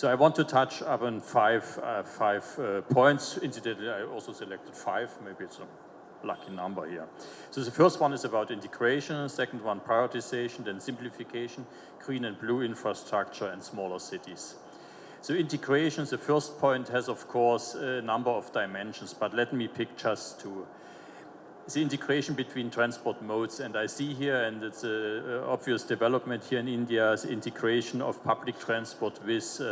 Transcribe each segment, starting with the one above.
So I want to touch upon five points. Incidentally, I also selected 5. Maybe it's a lucky number here. So the first one is about integration, second one prioritization, then simplification, green and blue infrastructure, and smaller cities. So integration, the first point, has of course a number of dimensions, but let me pick just 2. The integration between transport modes, and I see here, and it's an obvious development here in India, the integration of public transport with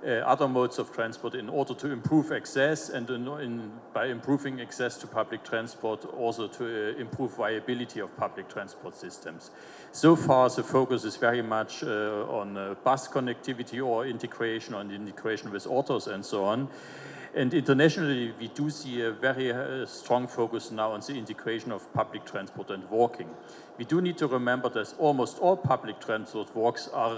other modes of transport in order to improve access, and by improving access to public transport also to improve viability of public transport systems. So far the focus is very much on bus connectivity or integration, on integration with autos and so on. And internationally, we do see a very strong focus now on the integration of public transport and walking. We do need to remember that almost all public transport walks are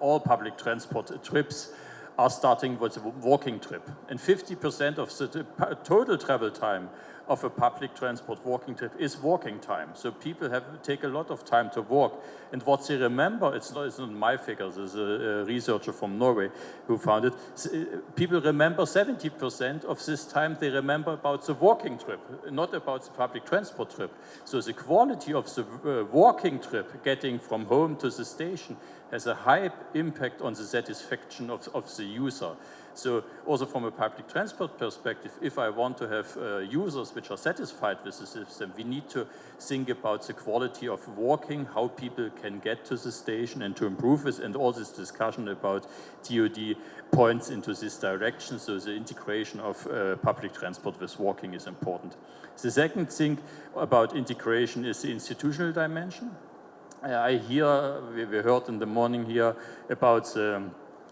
all public transport trips are starting with a walking trip. And 50% of the total travel time of a public transport walking trip is walking time. So people take a lot of time to walk. And what they remember, it's not my figures, there's a researcher from Norway who found it. People remember 70% of this time they remember about the walking trip, not about the public transport trip. So the quality of the walking trip, getting from home to the station, has a high impact on the satisfaction of the user. So also from a public transport perspective, if I want to have users which are satisfied with the system, we need to think about the quality of walking, how people can get to the station and to improve it, and all this discussion about TOD points into this direction. So the integration of public transport with walking is important. The second thing about integration is the institutional dimension. We heard in the morning here about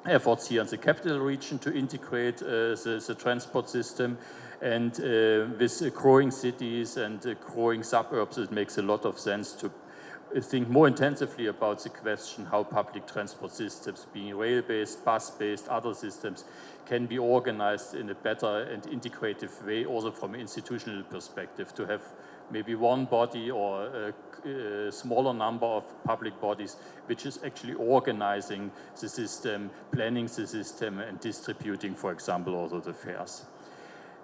efforts here in the capital region to integrate the transport system, and with growing cities and growing suburbs, it makes a lot of sense to think more intensively about the question how public transport systems, being rail-based, bus-based, other systems, can be organized in a better and integrative way, also from an institutional perspective, to have maybe one body or a smaller number of public bodies which is actually organizing the system, planning the system, and distributing, for example, also the fares.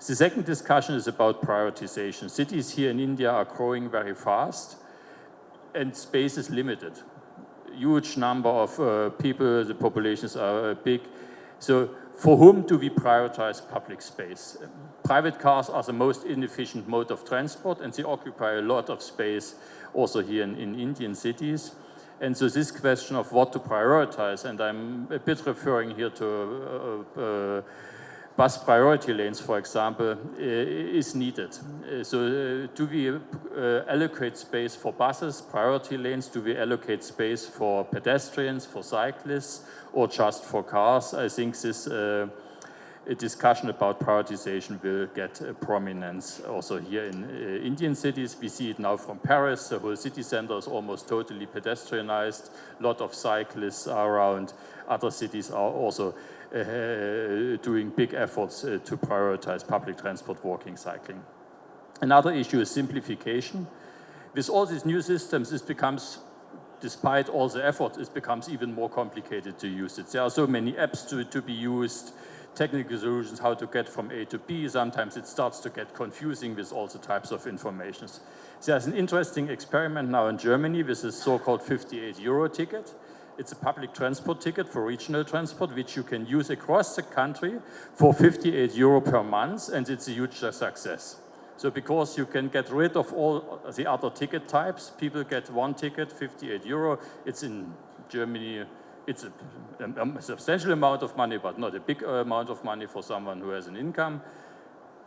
The second discussion is about prioritization. Cities here in India are growing very fast, and space is limited. Huge number of people, the populations are big. So for whom do we prioritize public space? Private cars are the most inefficient mode of transport, and they occupy a lot of space also here in Indian cities. And so this question of what to prioritize, and I'm a bit referring here to bus priority lanes, for example, is needed. So do we allocate space for buses, priority lanes? Do we allocate space for pedestrians, for cyclists, or just for cars? I think this a discussion about prioritization will get prominence also here in Indian cities. We see it now from Paris. The whole city center is almost totally pedestrianized. A lot of cyclists are around. Other cities are also doing big efforts to prioritize public transport, walking, cycling. Another issue is simplification. With all these new systems, this becomes, despite all the effort, it becomes even more complicated to use it. There are so many apps to be used, technical solutions, how to get from A to B. Sometimes it starts to get confusing with all the types of information. There's an interesting experiment now in Germany with this so-called 58 euro ticket. It's a public transport ticket for regional transport, which you can use across the country for 58 euro per month, and it's a huge success. So because you can get rid of all the other ticket types, people get one ticket, 58 euro. It's in Germany, it's a substantial amount of money, but not a big amount of money for someone who has an income.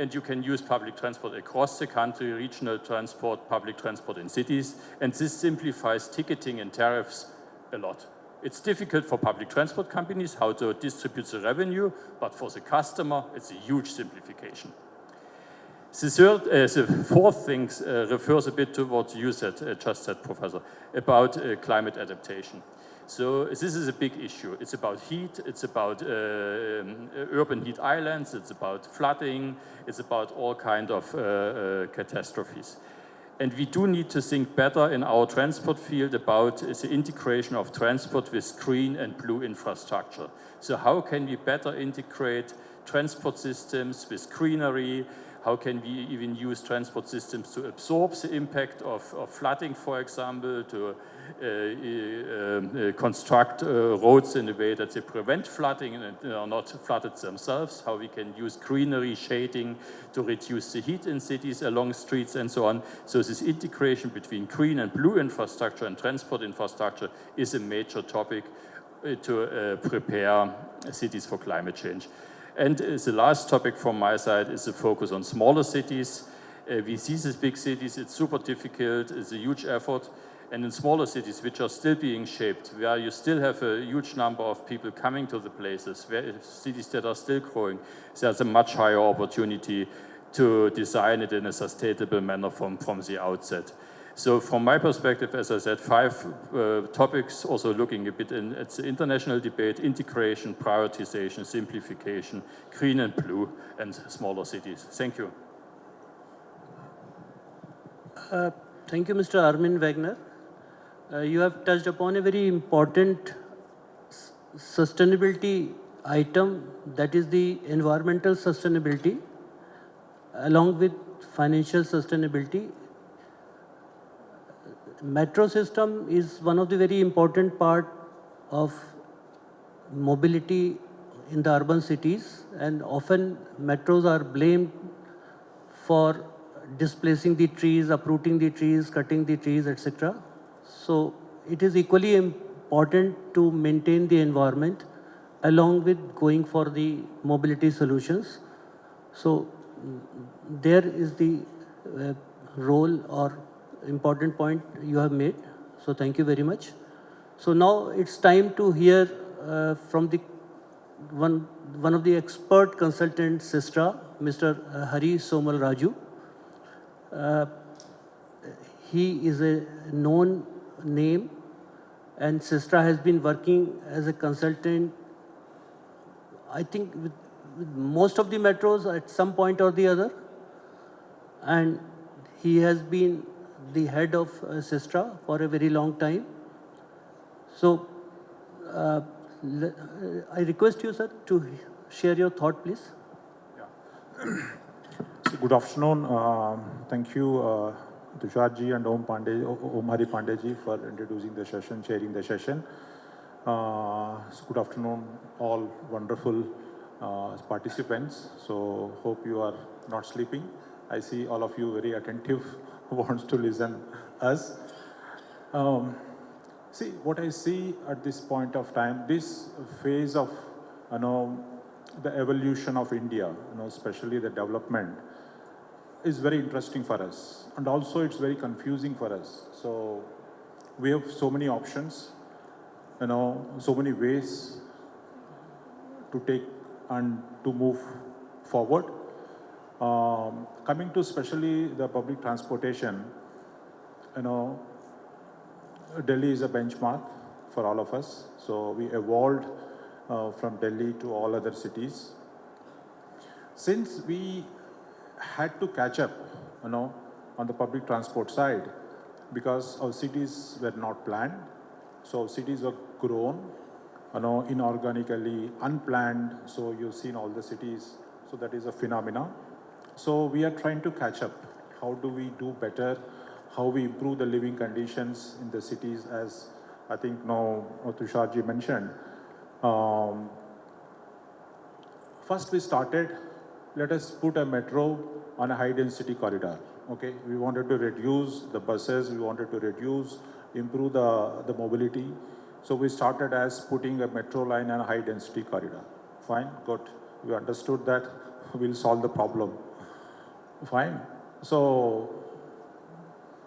And you can use public transport across the country, regional transport, public transport in cities, and this simplifies ticketing and tariffs a lot. It's difficult for public transport companies how to distribute the revenue, but for the customer, it's a huge simplification. The fourth thing refers a bit to what you just said, Professor, about climate adaptation. So this is a big issue. It's about heat, it's about urban heat islands, it's about flooding, it's about all kinds of catastrophes. And we do need to think better in our transport field about the integration of transport with green and blue infrastructure. So how can we better integrate transport systems with greenery? How can we even use transport systems to absorb the impact of flooding, for example, to construct roads in a way that they prevent flooding and are not flooded themselves? How we can use greenery, shading to reduce the heat in cities along streets and so on. So this integration between green and blue infrastructure and transport infrastructure is a major topic to prepare cities for climate change. And the last topic from my side is the focus on smaller cities. We see these big cities, it's super difficult, it's a huge effort. And in smaller cities, which are still being shaped, where you still have a huge number of people coming to the places, where cities that are still growing, there's a much higher opportunity to design it in a sustainable manner from the outset. So from my perspective, as I said, 5 topics, also looking a bit at the international debate: integration, prioritization, simplification, green and blue, and smaller cities. Thank you. Thank you, Mr. Armin Wagner. You have touched upon a very important sustainability item, that is the environmental sustainability, along with financial sustainability. Metro system is one of the very important part of mobility in the urban cities, and often metros are blamed for displacing the trees, uprooting the trees, cutting the trees, etc. So it is equally important to maintain the environment along with going for the mobility solutions. So there is the role or important point you have made. So thank you very much. So now it's time to hear from the one of the expert consultants, Sistra, Mr. Hari Somal Raju. He is a known name, and Sistra has been working as a consultant, I think, with most of the metros at some point or the other. And he has been the head of Sistra for a very long time. So I request you, sir, to share your thought, please. Yeah. So good afternoon. Thank you, Tusharji and Om Hari Pandey for introducing the session, chairing the session. So good afternoon, all wonderful participants. So hope you are not sleeping. I see all of you very attentive, wants to listen us. See, what I see at this point of time, this phase of, the evolution of India, especially the development, is very interesting for us. And also it's very confusing for us. So we have so many options, so many ways to take and to move forward. Coming to especially the public transportation, Delhi is a benchmark for all of us. So we evolved from Delhi to all other cities. Since we had to catch up, on the public transport side, because our cities were not planned. So cities were grown, inorganically, unplanned. So you've seen all the cities. So that is a phenomena. So we are trying to catch up. How do we do better? How we improve the living conditions in the cities, as I think now Tusharji mentioned. First we started, let us put a metro on a high density corridor. Okay, we wanted to reduce the buses, we wanted to improve the mobility. So we started as putting a metro line on a high density corridor. Fine, good. We understood that, we'll solve the problem. Fine. So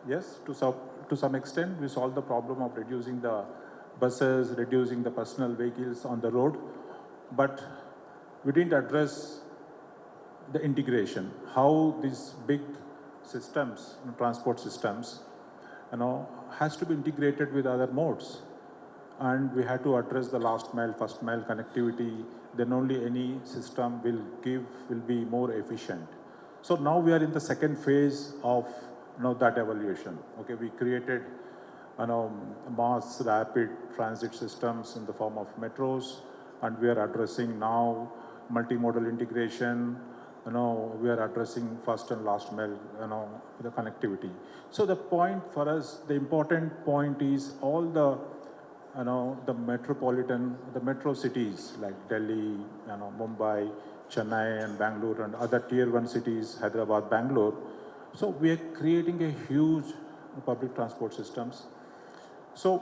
yes, to some extent, we solved the problem of reducing the buses, reducing the personal vehicles on the road, but we didn't address the integration, how these big systems, transport systems, has to be integrated with other modes. And we had to address the last mile, first mile connectivity, then only any system will be more efficient. So now we are in the second phase of that evaluation. Okay, we created mass rapid transit systems in the form of metros, and we are addressing now multimodal integration. We are addressing first and last mile, the connectivity. So the point for us, the important point is all the, the metro cities like Delhi, Mumbai, Chennai and Bangalore and other tier 1 cities, Hyderabad, Bangalore. So we are creating a huge public transport systems. So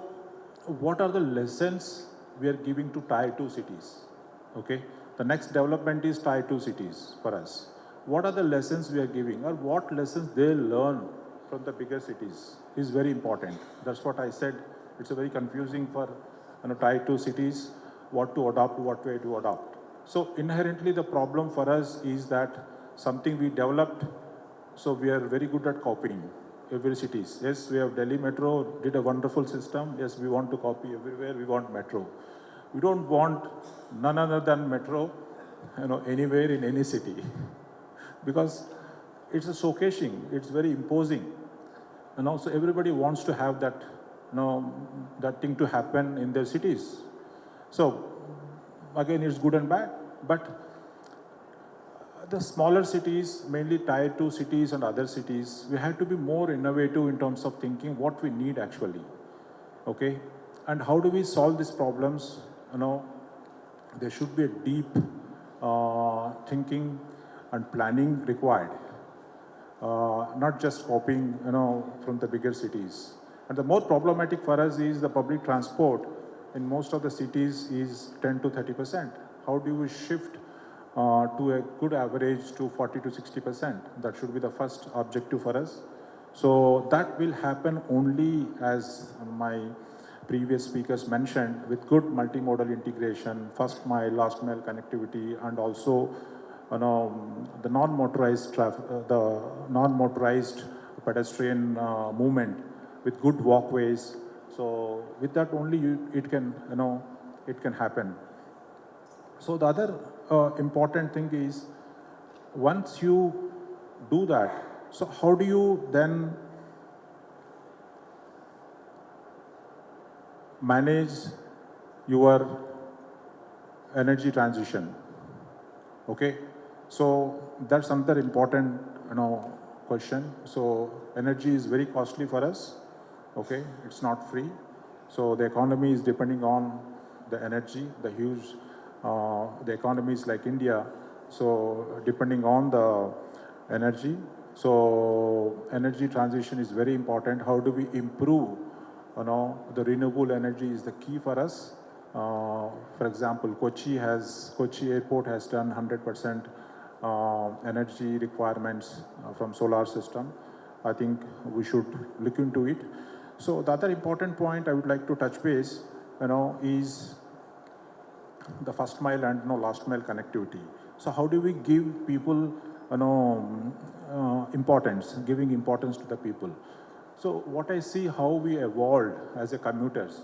what are the lessons we are giving to tier 2 cities? Okay, the next development is tier 2 cities for us. What are the lessons we are giving, or what lessons they learn from the bigger cities is very important. That's what I said. It's a very confusing for tier 2 cities, what to adopt, what way to adopt. So inherently the problem for us is that something we developed, so we are very good at copying every cities. Yes, we have Delhi Metro, did a wonderful system. Yes, we want to copy everywhere, we want metro. We don't want none other than metro, anywhere in any city. Because it's a showcasing, it's very imposing. And also everybody wants to have that, that thing to happen in their cities. So again, it's good and bad, but the smaller cities, mainly tier 2 cities and other cities, we have to be more innovative in terms of thinking what we need actually, okay? And how do we solve these problems? There should be a deep thinking and planning required, not just copying, from the bigger cities. And the more problematic for us is the public transport in most of the cities is 10 to 30%. How do we shift to a good average to 40 to 60%? That should be the first objective for us. So that will happen only, as my previous speakers mentioned, with good multimodal integration, first mile, last mile connectivity, and also the non-motorized pedestrian movement with good walkways. So with that only it can happen. So the other important thing is, once you do that, so how do you then manage your energy transition? Okay, so that's another important question. So energy is very costly for us. Okay, it's not free. So the economy is depending on the energy, the huge, the economies like India, so depending on the energy. So energy transition is very important. How do we improve, the renewable energy is the key for us. For example, Kochi Airport has done 100% energy requirements from solar system. I think we should look into it. So the other important point I would like to touch base, is the first mile and last mile connectivity. So how do we give people, giving importance to the people? So what I see how we evolved as a commuters.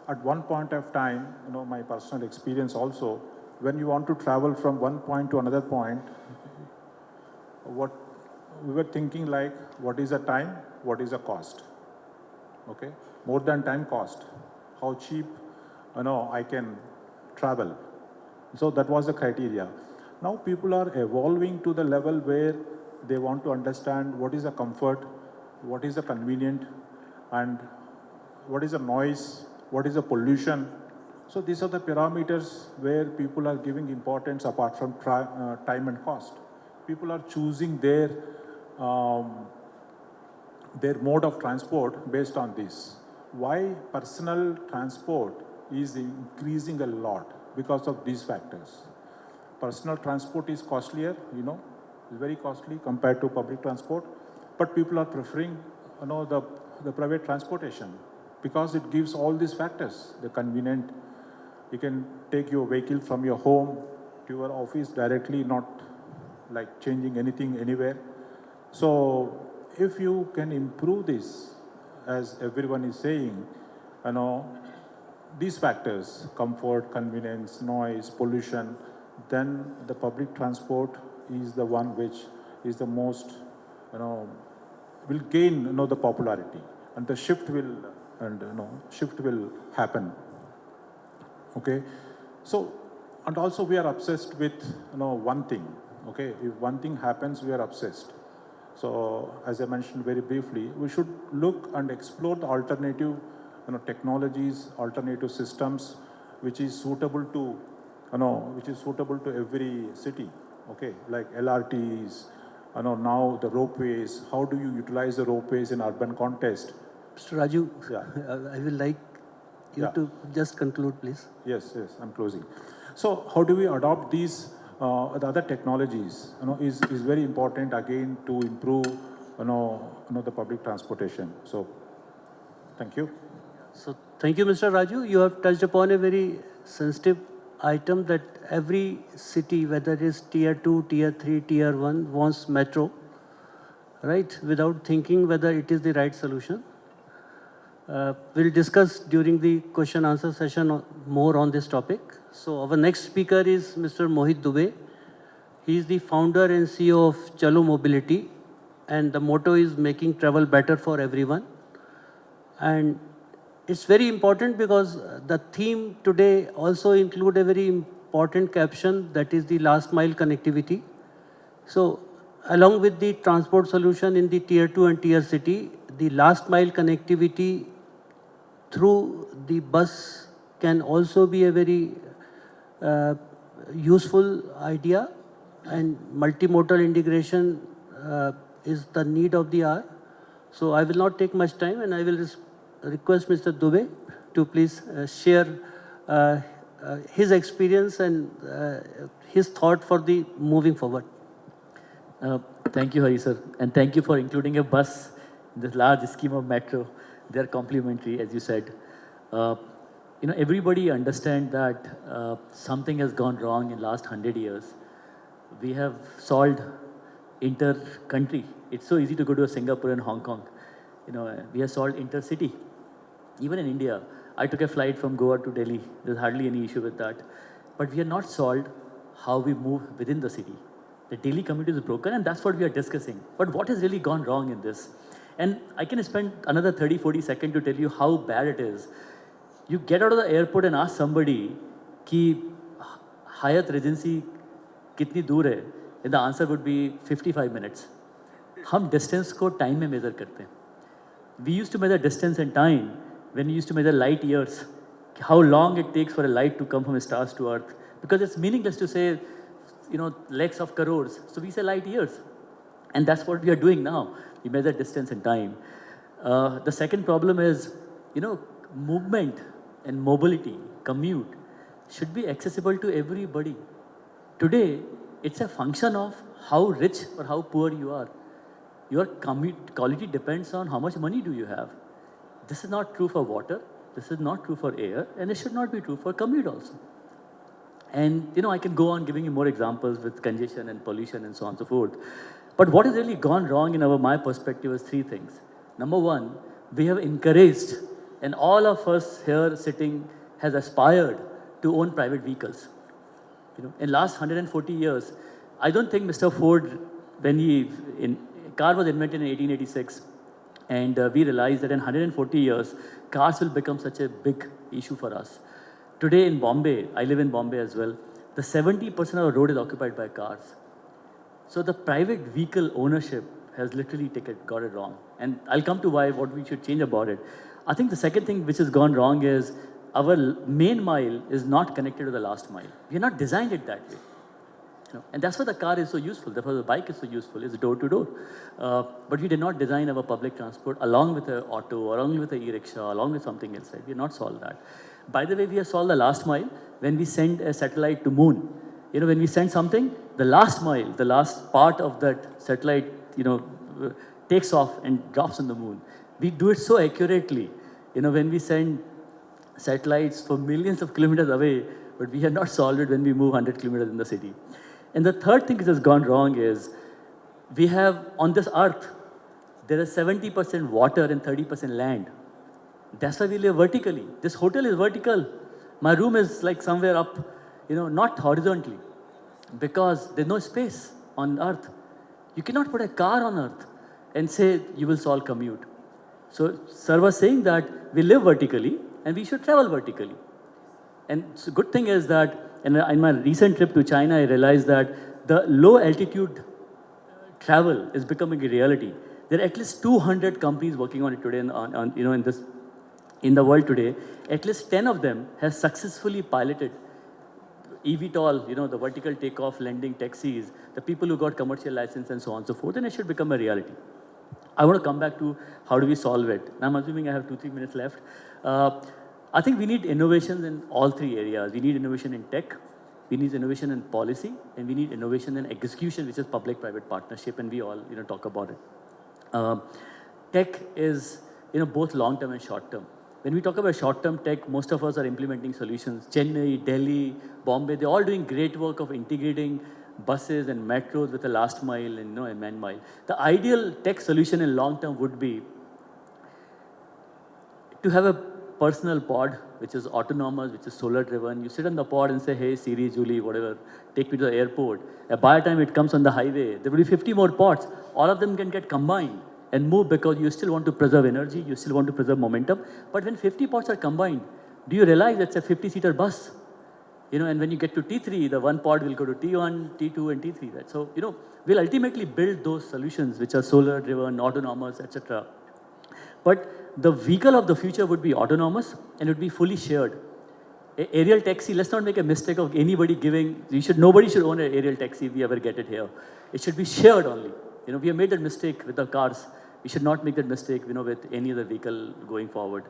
At one point of time, my personal experience also, when you want to travel from one point to another point, what we were thinking like, what is the time, what is the cost? Okay, more than time, cost. How cheap, I can travel. So that was the criteria. Now people are evolving to the level where they want to understand what is the comfort, what is the convenient, and what is the noise, what is the pollution. So these are the parameters where people are giving importance apart from time and cost. People are choosing their mode of transport based on this. Why personal transport is increasing a lot? Because of these factors. Personal transport is costlier, very costly compared to public transport, but people are preferring, the private transportation because it gives all these factors. The convenient, you can take your vehicle from your home to your office directly, not like changing anything anywhere. So if you can improve this, as everyone is saying, these factors, comfort, convenience, noise, pollution, then the public transport is the one which is the most, will gain, the popularity, and the shift will, shift will happen. Okay, so, and also we are obsessed with, one thing. Okay, if one thing happens, we are obsessed. So, as I mentioned very briefly, we should look and explore the alternative, technologies, alternative systems, which is suitable to, every city. Okay, like LRTs, now the ropeways. How do you utilize the ropeways in urban context? Mr. Raju, Yeah. I will like you to just conclude, please. Yes, I'm closing. So how do we adopt these, the other technologies, is very important again to improve, the public transportation. So, thank you. So thank you, Mr. Raju. You have touched upon a very sensitive item that every city, whether it is tier 2, tier 3, tier 1, wants metro, right? Without thinking whether it is the right solution. We'll discuss during the question answer session more on this topic. So our next speaker is Mr. Mohit Dubey. He is the founder and CEO of Chalo Mobility, and the motto is making travel better for everyone. And it's very important because the theme today also include a very important caption, that is the last mile connectivity. So along with the transport solution in the tier 2 and tier city, the last mile connectivity through the bus can also be a very useful idea, and multimodal integration is the need of the hour. So I will not take much time, and I will request Mr. Dubey to please share his experience and his thought for the moving forward. Thank you, Hari sir, and thank you for including a bus in this large scheme of metro. They are complementary, as you said. Everybody understands that something has gone wrong in last 100 years. We have solved inter-country. It's so easy to go to Singapore and Hong Kong. We have solved inter-city. Even in India, I took a flight from Goa to Delhi. There's hardly any issue with that. But we have not solved how we move within the city. The daily commute is broken, and that's what we are discussing. But what has really gone wrong in this? And I can spend another 30, 40 seconds to tell you how bad it is. You get out of the airport and ask somebody, ki Hyatt Regency kitni dur hai? And the answer would be 55 minutes. Hum distance ko time mein measure karte hain. We used to measure distance and time when we used to measure light years. How long it takes for a light to come from stars to earth. Because it's meaningless to say, lakhs of crores. So we say light years. And that's what we are doing now. We measure distance and time. The second problem is, movement and mobility, commute, should be accessible to everybody. Today, it's a function of how rich or how poor you are. Your commute quality depends on how much money do you have. This is not true for water, this is not true for air, and it should not be true for commute also. And I can go on giving you more examples with congestion and pollution and so on and so forth. But what has really gone wrong in my perspective is three things. Number one, we have encouraged, and all of us here sitting has aspired to own private vehicles. In last 140 years, I don't think Mr. Ford, when car was invented in 1886, and we realized that in 140 years, cars will become such a big issue for us. Today in Bombay, I live in Bombay as well, the 70% of the road is occupied by cars. So the private vehicle ownership has literally got it wrong. And I'll come to what we should change about it. I think the second thing which has gone wrong is our main mile is not connected to the last mile. We have not designed it that way. And that's why the car is so useful. That's why the bike is so useful. It's door to door. But we did not design our public transport along with an auto, along with an e-rickshaw, along with something else. Right? We have not solved that. By the way, we have solved the last mile when we send a satellite to moon. When we send something, the last mile, the last part of that satellite, takes off and drops on the moon. We do it so accurately, when we send satellites for millions of kilometers away, but we have not solved it when we move 100 kilometers in the city. And the third thing which has gone wrong is, we have, on this earth, there is 70% water and 30% land. That's why we live vertically. This hotel is vertical. My room is like somewhere up, not horizontally, because there's no space on earth. You cannot put a car on earth. and say you will solve commute. So sir was saying that we live vertically and we should travel vertically. And the good thing is that in my recent trip to China, I realized that the low altitude travel is becoming a reality. There are at least 200 companies working on it today in the world today. At least 10 of them have successfully piloted eVTOL, the vertical takeoff landing taxis, the people who got commercial license and so on and so forth, and it should become a reality. I want to come back to how do we solve it. Now I'm assuming I have 2-3 minutes left. I think we need innovations in all 3 areas. We need innovation in tech, we need innovation in policy, and we need innovation in execution, which is public-private partnership, and we all talk about it. Tech is both long-term and short-term. When we talk about short-term tech, most of us are implementing solutions. Chennai, Delhi, Bombay, they're all doing great work of integrating buses and metros with the last mile and a man mile. The ideal tech solution in long-term would be to have a personal pod, which is autonomous, which is solar-driven. You sit on the pod and say, hey, Siri, Julie, whatever, take me to the airport. And by the time it comes on the highway, there will be 50 more pods. All of them can get combined and move because you still want to preserve energy, you still want to preserve momentum. But when 50 pods are combined, do you realize it's a 50-seater bus? And when you get to T3, the one pod will go to T1, T2, and T3. Right? So, we'll ultimately build those solutions which are solar-driven, autonomous, etc. But the vehicle of the future would be autonomous and it would be fully shared. Aerial taxi, let's not make a mistake of anybody giving, nobody should own an aerial taxi if we ever get it here. It should be shared only. We have made that mistake with the cars. We should not make that mistake, with any other vehicle going forward.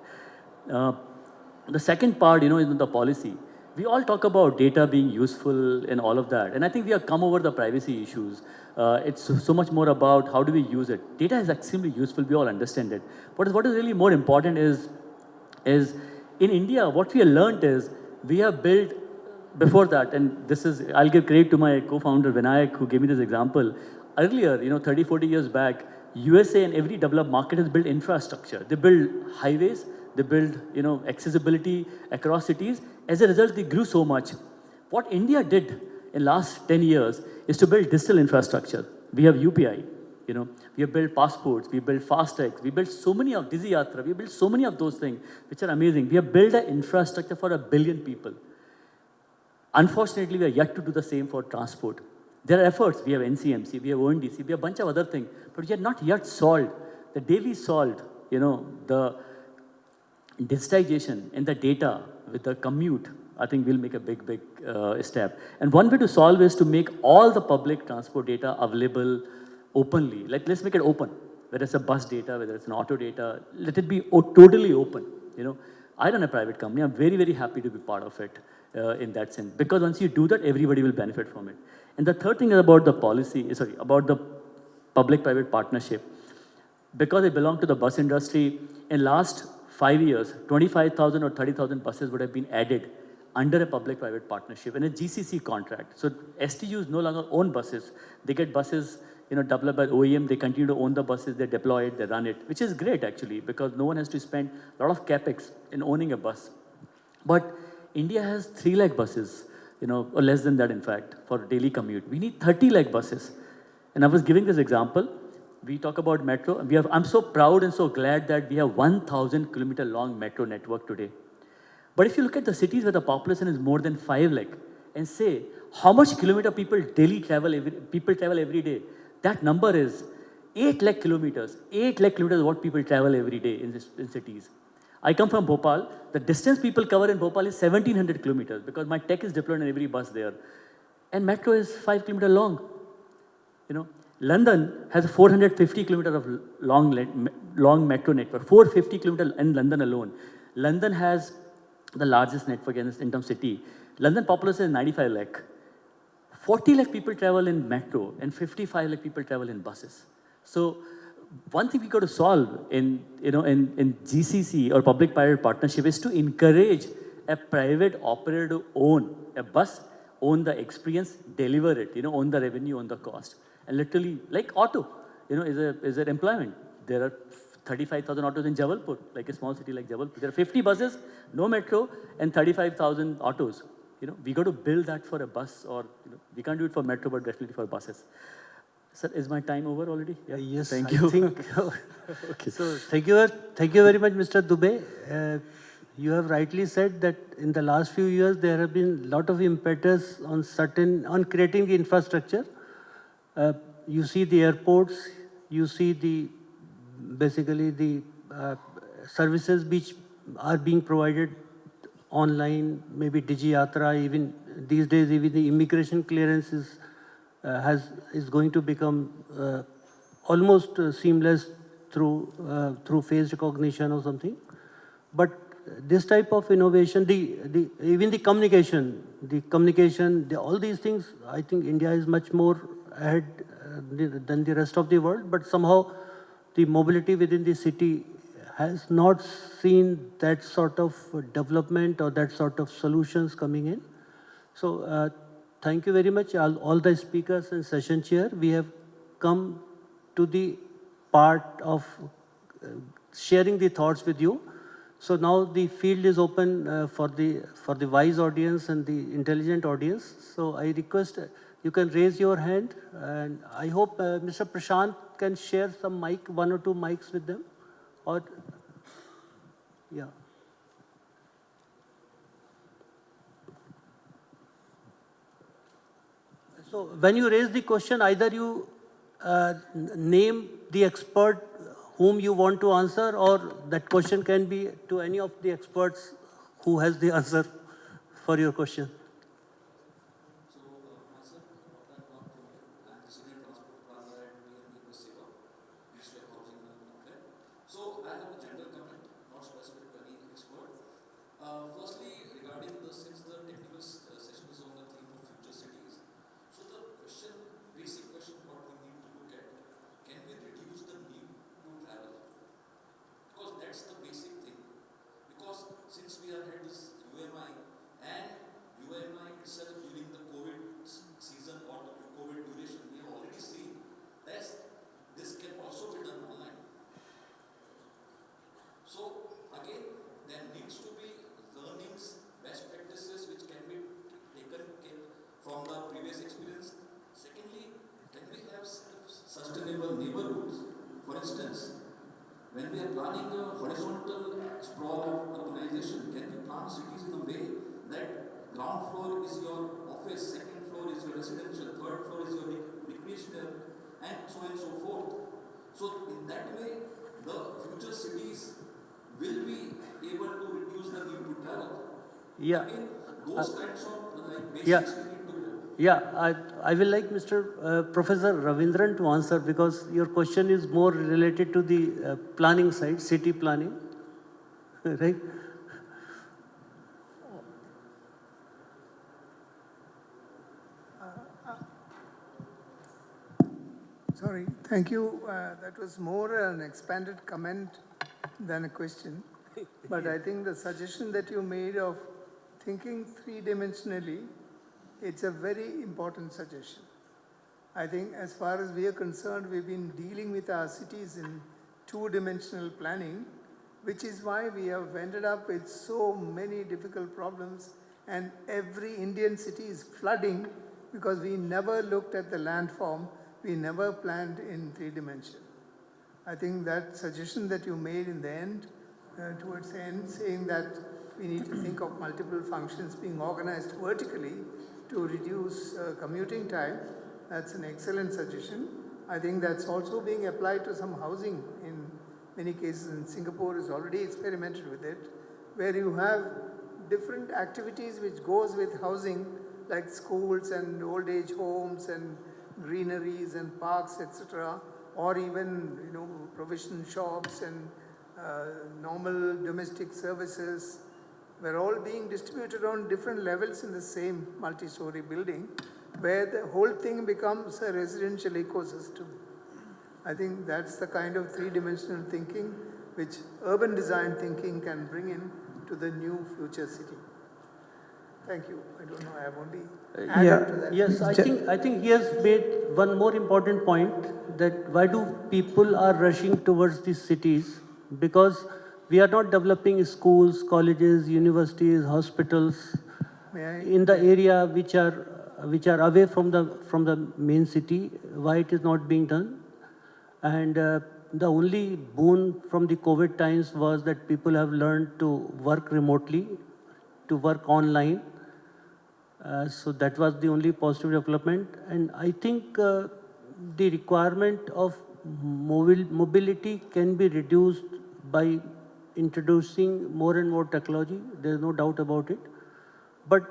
The second part, is the policy. We all talk about data being useful and all of that. And I think we have come over the privacy issues. It's so much more about how do we use it. Data is extremely useful, we all understand it. But what is really more important is in India, what we have learned is we have built before that, and this is, I'll give credit to my co-founder Vinayak who gave me this example. Earlier, 30, 40 years back, USA and every developed market has built infrastructure. They build highways, they build, accessibility across cities. As a result, they grew so much. What India did in last 10 years is to build digital infrastructure. We have UPI, we have built passports, we built FastTags, we built so many of Dizzy Yatra, we built so many of those things, which are amazing. We have built an infrastructure for 1 billion people. Unfortunately, we are yet to do the same for transport. There are efforts. We have NCMC, we have ONDC, we have a bunch of other things, but we are not yet solved. The day we solved, the digitization and the data with the commute, I think we'll make a big step. And one way to solve is to make all the public transport data available openly. Let's make it open. Whether it's a bus data, whether it's an auto data, let it be totally open. I run a private company. I'm very, very happy to be part of it in that sense. Because once you do that, everybody will benefit from it. And the third thing is about the policy, about the public-private partnership. Because I belong to the bus industry, in last 5 years, 25,000 or 30,000 buses would have been added under a public-private partnership in a GCC contract. So STUs no longer own buses. They get buses, developed by OEM. They continue to own the buses. They deploy it. They run it, which is great actually, because no one has to spend a lot of capex in owning a bus. But India has 3 lakh buses, or less than that in fact, for daily commute. We need 30 lakh buses. And I was giving this example. We talk about metro. I'm so proud and so glad that we have 1,000 kilometer long metro network today. But if you look at the cities where the population is more than 5 lakh and say how much kilometer people travel every day, that number is 8 lakh kilometers. 8 lakh kilometers is what people travel every day in cities. I come from Bhopal. The distance people cover in Bhopal is 1,700 kilometers because my tech is deployed in every bus there. And metro is 5 kilometers long. London has 450 kilometers of long metro network, 450 kilometers in London alone. London has the largest network in terms of city. London population is 95 lakh. 40 lakh people travel in metro and 55 lakh people travel in buses. So one thing we got to solve in GCC or public-private partnership is to encourage a private operator to own a bus, own the experience, deliver it, own the revenue, own the cost. And literally, like auto, is an employment. There are 35,000 autos in Jabalpur, like a small city like Jabalpur. There are 50 buses, no metro, and 35,000 autos. We got to build that for a bus, or we can't do it for metro, but definitely for buses. Sir, is my time over already? Yeah. Yes, Thank I you. think. Okay. So thank you very much, Mr. Dubey. You have rightly said that in the last few years there have been a lot of impetus on creating the infrastructure. You see the airports, you see basically the services which are being provided online, maybe DigiYatra, even these days even the immigration clearance is going to become almost seamless through face recognition or something. But this type of innovation, even the communication, all these things, I think India is much more ahead than the rest of the world. But somehow the mobility within the city has not seen that sort of development or that sort of solutions coming in. So thank you very much, all the speakers and session chair. We have come to the part of sharing the thoughts with you. So now the field is open for the wise audience and the intelligent audience. So I request you can raise your hand, and I hope Mr. Prashant can share some mic, 1 or 2 mics with them, or yeah. So when you raise the question, either you name the expert whom you want to answer, or that question can be to any of the experts who has the answer for your question. So, myself, Dr. Conclave, I'm the Senior Transport Planner at PMP Seva, Ministry of Housing and Conclave. So, I have a general comment, not specific to any expert. Firstly, regarding since the technical session is on the theme of future cities, so the basic question what we need to look at, can we reduce the need to travel? Because that's the basic thing. Because since we have had this UMI, and UMI itself during the COVID season or the COVID duration, we have already seen that this can also be done online. So again, there needs to be learnings, best practices which can be taken from the previous experience. Secondly, can we have sustainable neighborhoods? For instance, when we are planning a horizontal sprawl of urbanization, can we plan cities in a way that ground floor is your office, second floor is your residential, third floor is your recreational, and so on and so forth. So in that way, the future cities will be able to reduce the need to travel. Yeah. Again, those kinds of basics yeah. we need to go. Yeah, I will like Mr. Professor Ravindran to answer, because your question is more related to the planning side, city planning, right? Sorry, thank you. That was more an expanded comment than a question. But I think the suggestion that you made of thinking three-dimensionally, it's a very important suggestion. I think as far as we are concerned, we've been dealing with our cities in two-dimensional planning, which is why we have ended up with so many difficult problems, and every Indian city is flooding because we never looked at the landform, we never planned in 3 dimension. I think that suggestion that you made in the end, towards the end, saying that we need to think of multiple functions being organized vertically to reduce commuting time, that's an excellent suggestion. I think that's also being applied to some housing in many cases. In Singapore has already experimented with it, where you have different activities which goes with housing, like schools and old age homes and greeneries and parks, etc., or even provision shops and normal domestic services were all being distributed on different levels in the same multi-story building, where the whole thing becomes a residential ecosystem. I think that's the kind of three-dimensional thinking which urban design thinking can bring in to the new future city. Thank you. I don't know, I have only added to that. Yes, I think he has made one more important point, that why do people are rushing towards these cities? Because we are not developing schools, colleges, universities, hospitals in the area which are which are away from the main city, why it is not being done. And the only boon from the COVID times was that people have learned to work remotely, to work online. So that was the only positive development. And I think the requirement of mobility can be reduced by introducing more and more technology. There is no doubt about it. But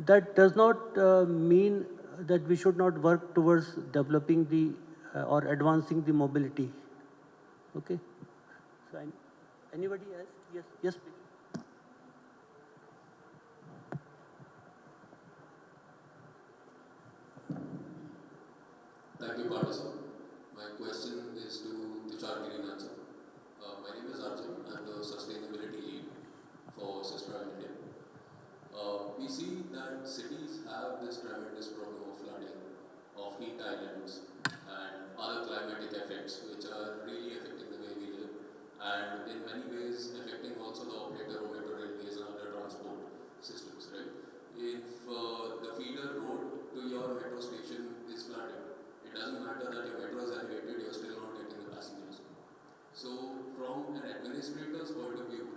that does not mean that we should not work towards developing the or advancing the mobility. Okay. So anybody else? Yes. Yes, please. Thank you, Partner. My question is to Tushar Girinathan. My name is Arjun. I'm the sustainability lead for Sistra in India. We see that cities have this tremendous problem of flooding, of heat islands, and other climatic effects which are really affecting the way we live, and in many ways affecting also the operator of metro railways and other transport systems, right? If the feeder road to your metro station is flooded, it doesn't matter that your metro is elevated, you're still not getting the passengers. So, from an administrator's point of view,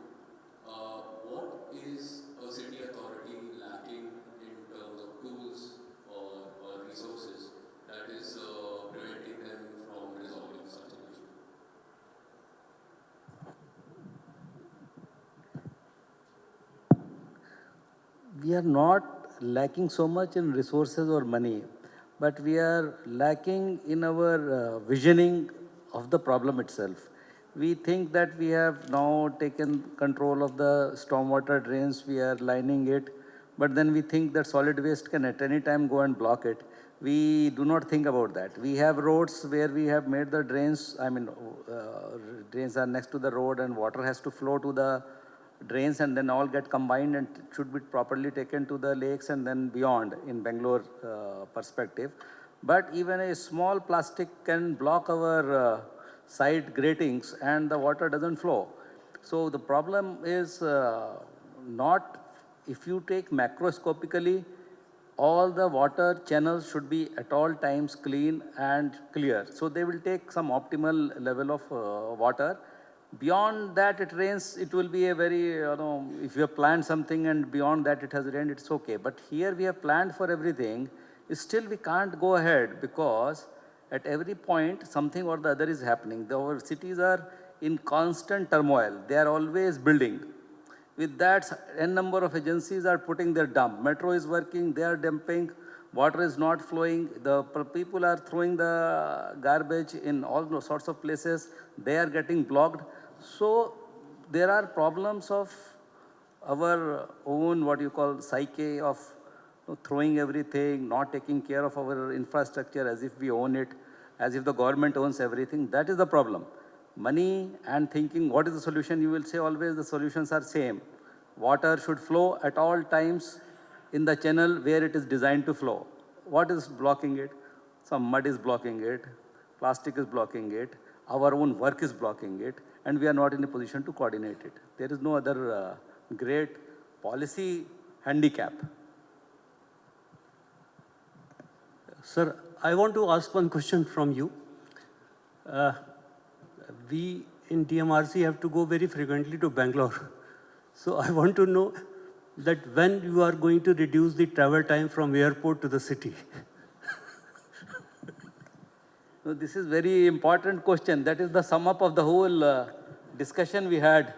what is a city authority lacking in terms of tools or resources that is preventing them from resolving such an issue? We are not lacking so much in resources or money, but we are lacking in our visioning of the problem itself. We think that we have now taken control of the stormwater drains, we are lining it, but then we think that solid waste can at any time go and block it. We do not think about that. We have roads where we have made the drains, drains are next to the road and water has to flow to the drains and then all get combined and should be properly taken to the lakes and then beyond in Bangalore perspective. But even a small plastic can block our side gratings and the water doesn't flow. So the problem is not, if you take macroscopically, all the water channels should be at all times clean and clear. So they will take some optimal level of water. Beyond that it rains, it will be a very, if you have planned something and beyond that it has rained, it's okay. But here we have planned for everything, still we can't go ahead because at every point something or the other is happening. Our cities are in constant turmoil. They are always building. With that, n number of agencies are putting their dump. Metro is working, they are dumping, water is not flowing, the people are throwing the garbage in all sorts of places, they are getting blocked. So there are problems of our own, what you call, psyche of throwing everything, not taking care of our infrastructure as if we own it, as if the government owns everything. That is the problem. Money and thinking, what is the solution? You will say always the solutions are same. Water should flow at all times in the channel where it is designed to flow. What is blocking it? Some mud is blocking it, plastic is blocking it, our own work is blocking it, and we are not in a position to coordinate it. There is no other great policy handicap. Sir, I want to ask one question from you. We in DMRC have to go very frequently to Bangalore. So I want to know that when you are going to reduce the travel time from airport to the city. So this is very important question. That is the sum up of the whole discussion we had.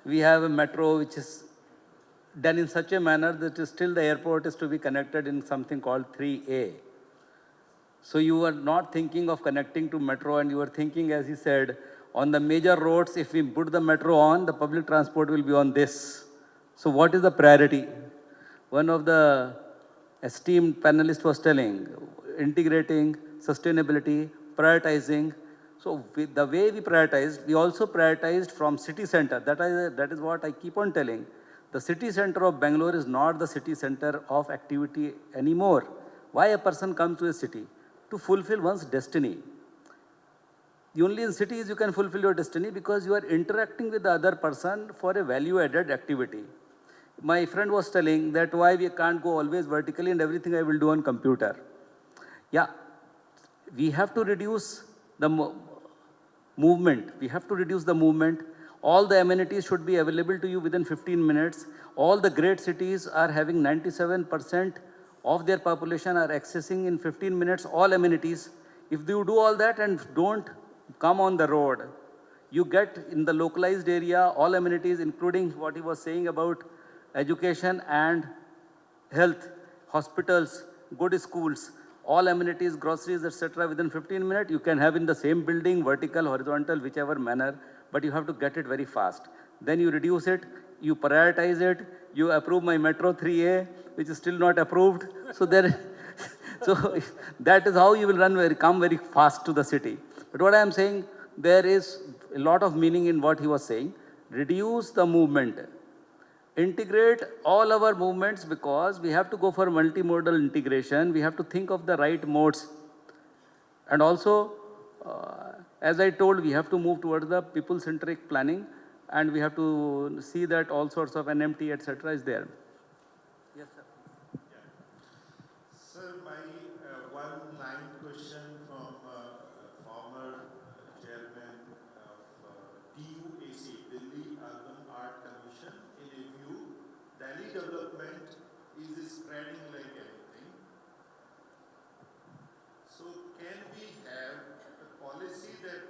We have a metro which is done in such a manner that still the airport is to be connected in something called 3A. So you are not thinking of connecting to metro and you are thinking, as he said, on the major roads, if we put the metro on, the public transport will be on this. So what is the priority? One of the esteemed panelists was telling, integrating, sustainability, prioritizing. So the way we prioritized, we also prioritized from city center. That is what I keep on telling. The city center of Bangalore is not the city center of activity anymore. Why a person comes to a city? To fulfill one's destiny. Only in cities you can fulfill your destiny because you are interacting with the other person for a value-added activity. My friend was telling that why we can't go always vertically and everything I will do on computer. Yeah, we have to reduce the movement. We have to reduce the movement. All the amenities should be available to you within 15 minutes. All the great cities are having 97% of their population are accessing in 15 minutes all amenities. If you do all that and don't come on the road, you get in the localized area all amenities, including what he was saying about education and health, hospitals, good schools, all amenities, groceries, etc. within 15 minutes, you can have in the same building, vertical, horizontal, whichever manner, but you have to get it very fast. Then you reduce it, you prioritize it, you approve my Metro 3A, which is still not approved. So so that is how you will come very fast to the city. But what I am saying, there is a lot of meaning in what he was saying. Reduce the movement. Integrate all our movements, because we have to go for multimodal integration. We have to think of the right modes. And also, as I told, we have to move towards the people-centric planning, and we have to see that all sorts of NMT, etc. is there. Yes, sir. Sir, my one-line question from former chairman of DUAC, Delhi Urban Art Commission. In a view, Delhi development is spreading like anything. So can we have a policy that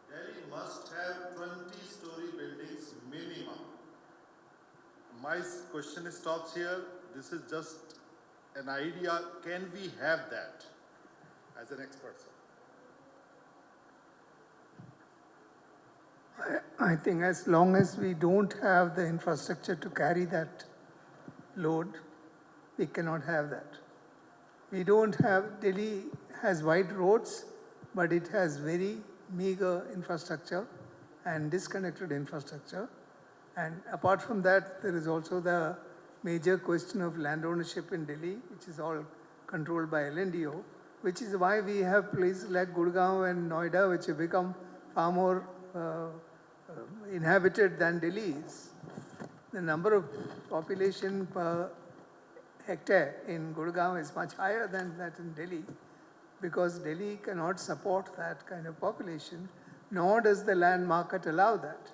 Delhi must have 20-story buildings minimum? My question stops here. This is just an idea. Can we have that as an expert, sir? I think as long as we don't have the infrastructure to carry that load, we cannot have that. We don't have, Delhi has wide roads, but it has very meager infrastructure and disconnected infrastructure. And apart from that, there is also the major question of land ownership in Delhi, which is all controlled by LNDO, which is why we have places like Gurugram and Noida, which have become far more inhabited than Delhi is. The number of population per hectare in Gurugram is much higher than that in Delhi, because Delhi cannot support that kind of population, nor does the land market allow that.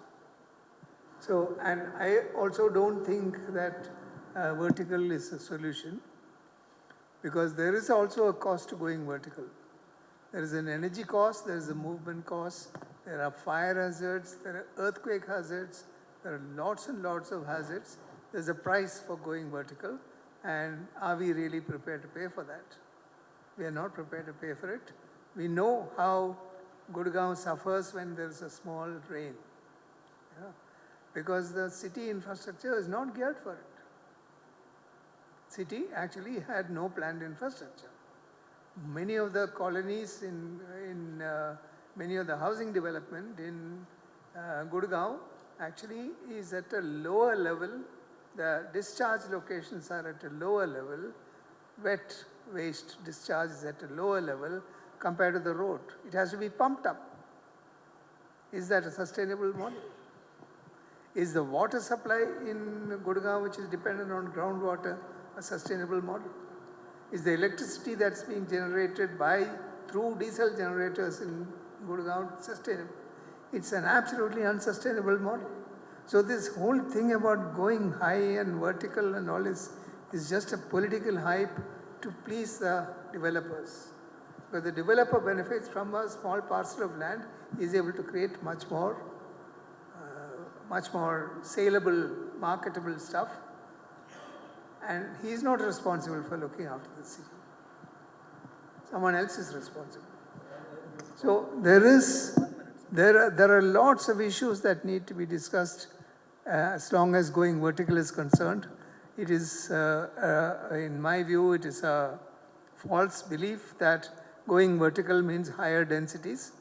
So, and I also don't think that vertical is a solution, because there is also a cost to going vertical. There is an energy cost, there is a movement cost, there are fire hazards, there are earthquake hazards, there are lots and lots of hazards. There's a price for going vertical, and are we really prepared to pay for that? We are not prepared to pay for it. We know how Gurugram suffers when there is a small rain, because the city infrastructure is not geared for it. City actually had no planned infrastructure. Many of the colonies in many of the housing development in Gurugram actually is at a lower level. The discharge locations are at a lower level. Wet waste discharge is at a lower level compared to the road. It has to be pumped up. Is that a sustainable model? Is the water supply in Gurugram, which is dependent on groundwater, a sustainable model? Is the electricity that's being generated through diesel generators in Gurugram sustainable? It's an absolutely unsustainable model. So this whole thing about going high and vertical and all is just a political hype to please the developers. Because the developer benefits from a small parcel of land, is able to create much more saleable, marketable stuff. And he is not responsible for looking after the city. Someone else is responsible. So there are lots of issues that need to be discussed as long as going vertical is concerned. It is, in my view, it is a false belief that going vertical means higher densities.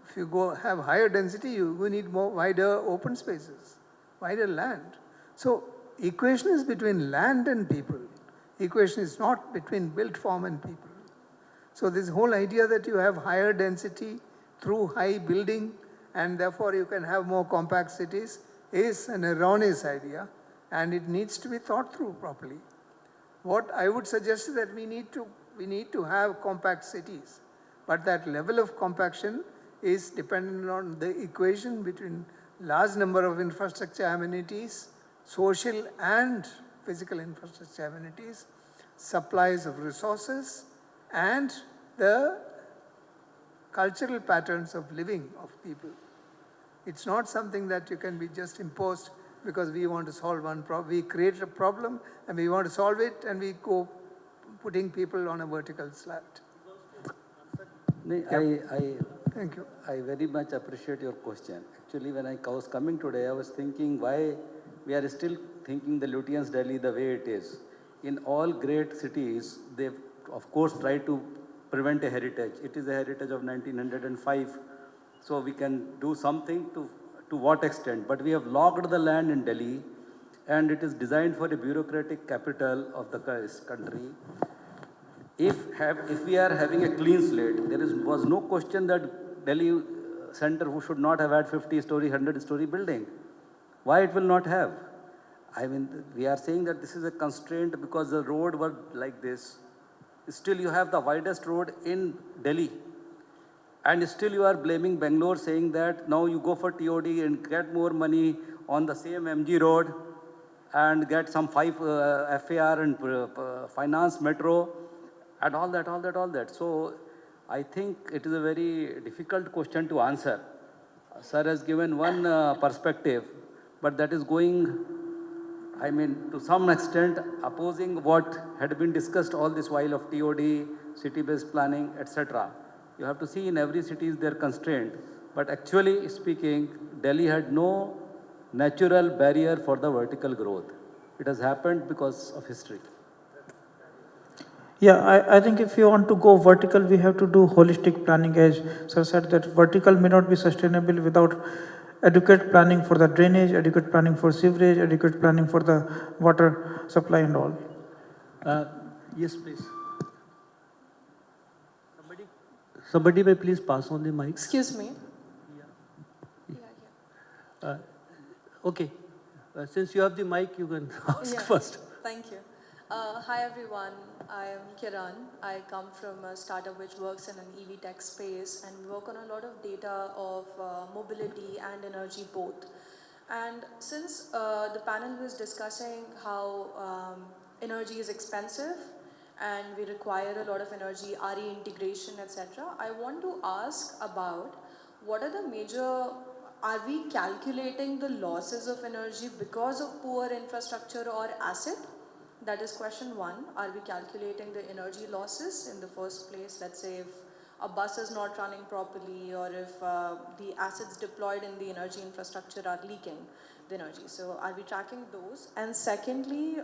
If you have higher density, you need wider open spaces, wider land. So equation is between land and people. Equation is not between built form and people. So this whole idea that you have higher density through high building and therefore you can have more compact cities is an erroneous idea. and it needs to be thought through properly. What I would suggest is that we need to have compact cities, but that level of compaction is dependent on the equation between large number of infrastructure amenities, social and physical infrastructure amenities, supplies of resources, and the cultural patterns of living of people. It's not something that you can be just imposed because we want to solve one problem. We create a problem and we want to solve it, and we go putting people on a vertical slant. Thank you. I very much appreciate your question. Actually, when I was coming today, I was thinking why we are still thinking the Lutyens Delhi the way it is. In all great cities, they of course try to prevent a heritage. It is a heritage of 1905. So we can do something to what extent. But we have locked the land in Delhi, and it is designed for a bureaucratic capital of the country. If we are having a clean slate, was no question that Delhi center should not have had 50-story, 100-story building. Why it will not have? I mean, we are saying that this is a constraint because the road was like this. Still you have the widest road in Delhi. And still you are blaming Bangalore, saying that now you go for TOD and get more money on the same MG road and get some 5 FAR and finance metro and all that. So I think it is a very difficult question to answer. Sir has given one perspective, but that is going, I mean, to some extent opposing what had been discussed all this while of TOD, city-based planning, etc. You have to see in every city is their constraint. But actually speaking, Delhi had no natural barrier for the vertical growth. It has happened because of history. Yeah, I think if you want to go vertical, we have to do holistic planning. As Sir said, that vertical may not be sustainable without adequate planning for the drainage, adequate planning for sewerage, adequate planning for the water supply and all. Yes, please. Somebody may please pass on the mic. Excuse me. Okay. Since you have the mic, you can ask first. Thank you. Hi everyone, I am Kiran. I come from a startup which works in an EV tech space and work on a lot of data of mobility and energy both. And since the panel was discussing how energy is expensive and we require a lot of energy, RE integration, etc., I want to ask about what are the major, are we calculating the losses of energy because of poor infrastructure or asset? That is question one. Are we calculating the energy losses in the first place? Let's say if a bus is not running properly or if the assets deployed in the energy infrastructure are leaking the energy. So are we tracking those? And secondly,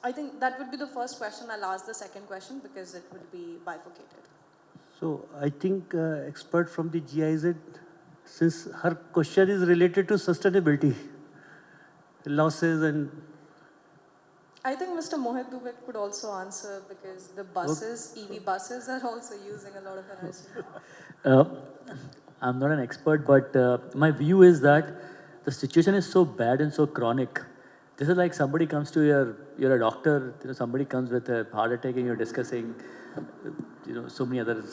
I think that would be the first question. I'll ask the second question because it would be bifurcated. So I think expert from the GIZ, since her question is related to sustainability, losses and... I think Mr. Mohit Dubey could also answer because the buses, EV buses are also using a lot of energy. I'm not an expert, but my view is that the situation is so bad and so chronic. This is like somebody comes to you're a doctor, somebody comes with a heart attack and you're discussing, so many other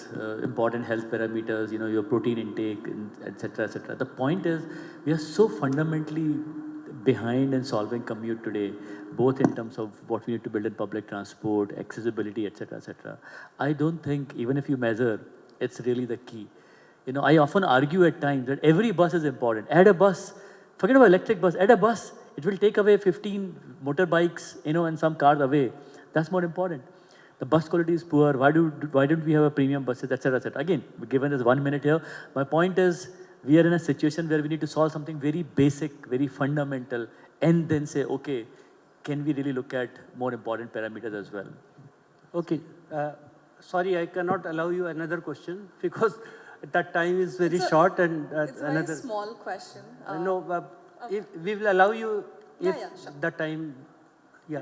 important health parameters, your protein intake, etc., etc. The point is, we are so fundamentally behind in solving commute today, both in terms of what we need to build in public transport, accessibility, etc., etc. I don't think, even if you measure, it's really the key. I often argue at times that every bus is important. Add a bus, forget about electric bus, add a bus. It will take away 15 motorbikes, and some cars away. That's more important. The bus quality is poor. Why don't we have a premium buses, etc., etc. Again, given this 1 minute here, my point is, we are in a situation where we need to solve something very basic, very fundamental, and then say, okay, can we really look at more important parameters as well? Okay. Sorry, I cannot allow you another question because that time is very short and it's another... a very small question. No, if we will allow you if sure. the time... Yeah.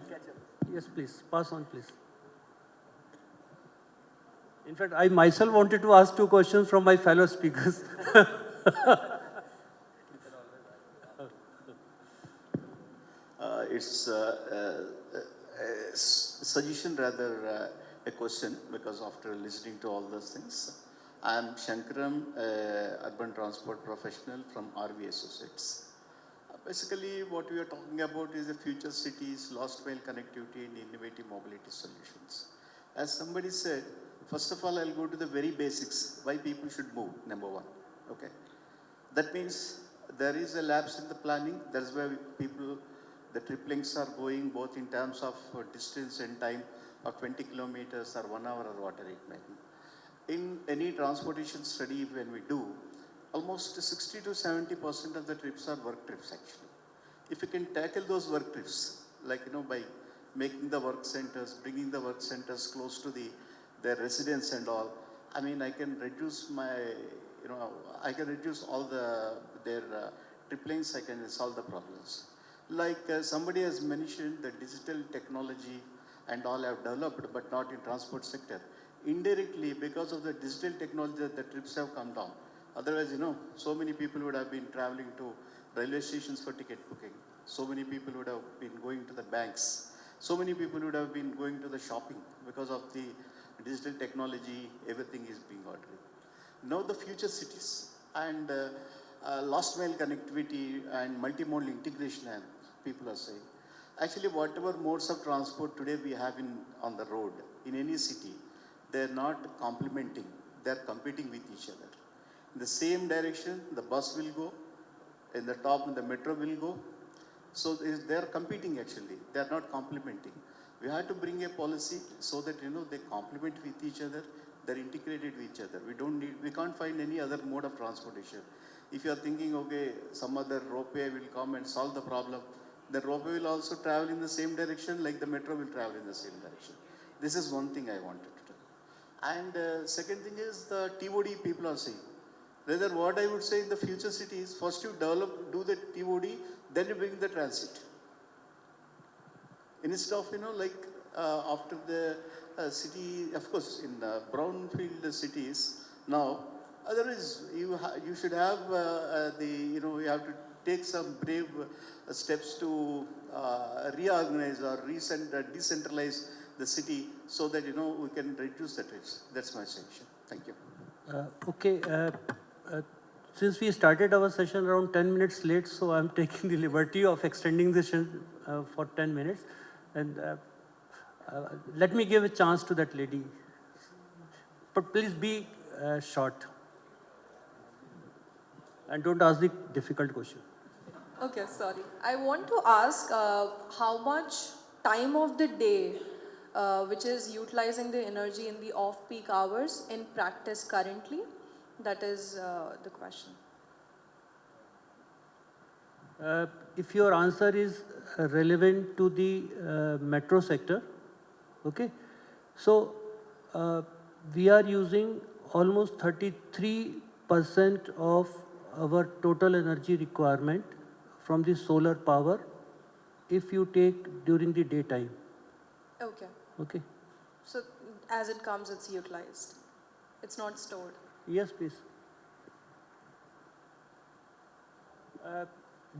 Yes, please. Pass on, please. In fact, I myself wanted to ask 2 questions from my fellow speakers. it's a suggestion rather a question, because after listening to all those things, I am Shankaram, urban transport professional from RV Associates. Basically, what we are talking about is the future cities, last mile connectivity and innovative mobility solutions. As somebody said, first of all, I'll go to the very basics, why people should move, number one, okay? That means there is a lapse in the planning. That's why people, the trip links are going both in terms of distance and time of 20 kilometers or 1 hour or whatever it may be. In any transportation study when we do, almost 60 to 70% of the trips are work trips actually. If you can tackle those work trips, like by making the work centers, bringing the work centers close to their residents and all, I mean, I can reduce my, I can reduce all their trip lanes, I can solve the problems. Like somebody has mentioned, the digital technology and all have developed, but not in transport sector. Indirectly, because of the digital technology, the trips have come down. Otherwise, so many people would have been traveling to railway stations for ticket booking. So many people would have been going to the banks. So many people would have been going to the shopping because of the digital technology, everything is being ordered. Now the future cities and last mile connectivity and multimodal integration, and people are saying. Actually, whatever modes of transport today we have on the road, in any city, they're not complementing, they're competing with each other. In the same direction, the bus will go, in the top, the metro will go. So they're competing actually, they're not complementing. We have to bring a policy so that, they complement with each other, they're integrated with each other. We can't find any other mode of transportation. If you're thinking, okay, some other ropeway will come and solve the problem, the ropeway will also travel in the same direction like the metro will travel in the same direction. This is one thing I wanted to tell. And second thing is the TOD people are saying. Rather, what I would say in the future cities, first you do the TOD, then you bring the transit. Instead of, after the city, of course, in brownfield cities, now, otherwise, you should have you have to take some brave steps to reorganize or decentralize the city so that, we can reduce the trips. That's my suggestion. Thank you. Okay. Since we started our session around 10 minutes late, so I'm taking the liberty of extending the session for 10 minutes. And let me give a chance to that lady. But please be short. And don't ask the difficult question. Okay, sorry. I want to ask how much time of the day which is utilizing the energy in the off-peak hours in practice currently? That is the question. If your answer is relevant to the metro sector, okay, so we are using almost 33% of our total energy requirement from the solar power if you take during the daytime. Okay. Okay. So as it comes, it's utilized. It's not stored. Yes, please.